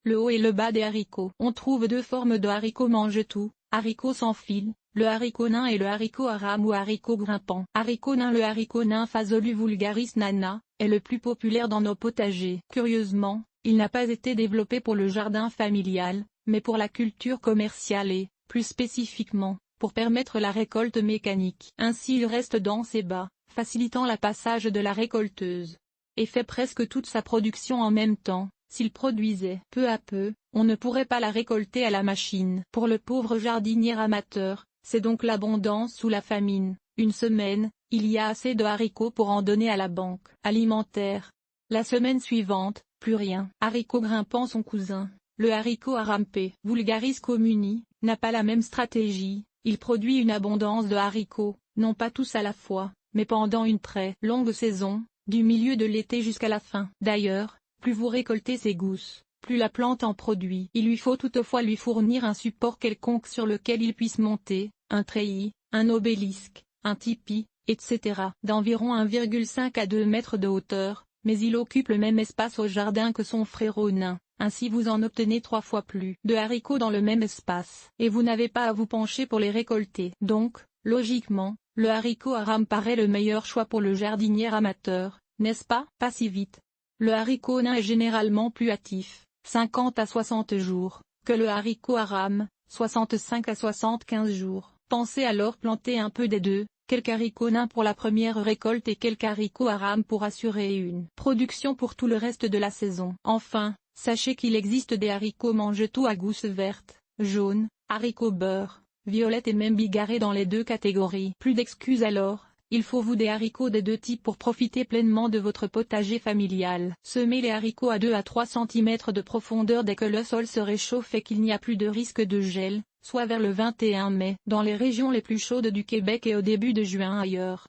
le haut et le bas des haricots. On trouve deux formes de haricots mange-tout, haricots sans fil, le haricot nain et le haricot aram ou haricot grimpant. Haricot nain. Le haricot nain Phaseolus vulgaris nana, est le plus populaire dans nos potagers. Curieusement, il n'a pas été développé pour le jardin familial, mais pour la culture commerciale et, plus spécifiquement, pour permettre la récolte mécanique. Ainsi il reste dense et bas, facilitant le passage de la récolteuse. Et fait presque toute sa production en même temps. S'il produisait peu à peu, on ne pourrait pas la récolter à la machine. Pour le pauvre jardinier amateur, c'est donc l'abondance ou la famine. Une semaine, il y a assez de haricots pour en donner à la banque alimentaire. La semaine suivante, plus rien. Haricot grimpant. Son cousin, le haricot arampé vulgaris communi, n'a pas la même stratégie. Il produit une abondance de haricots, non pas tous à la fois, mais pendant une très longue saison, du milieu de l'été jusqu'à la fin. D'ailleurs, plus vous récoltez ces gousses, plus la plante en produit. Il lui faut toutefois lui fournir un support quelconque sur lequel il puisse monter, un treillis, un obélisque, un tipi, etc. d'environ 1,5 à 2 mètres de hauteur, mais il occupe le même espace au jardin que son frérot nain. Ainsi vous en obtenez 3 fois plus de haricots dans le même espace, et vous n'avez pas à vous pencher pour les récolter. Donc, logiquement, le haricot aram paraît le meilleur choix pour le jardinier amateur, n'est-ce pas? Pas si vite. Le haricot nain est généralement plus hâtif, 50 à 60 jours, que le haricot aram, 65 à 75 jours. Pensez alors planter un peu des deux, quelques haricots nains pour la première récolte et quelques haricots aram pour assurer une production pour tout le reste de la saison. Enfin, sachez qu'il existe des haricots mange-tout à gousses vertes, jaunes, haricots beurre, violettes et même bigarrés dans les deux catégories. Plus d'excuses alors. Il faut vous des haricots des deux types pour profiter pleinement de votre potager familial. Semez les haricots à 2 à 3 cm de profondeur dès que le sol se réchauffe et qu'il n'y a plus de risque de gel, soit vers le 21 mai dans les régions les plus chaudes du Québec et au début de juin ailleurs.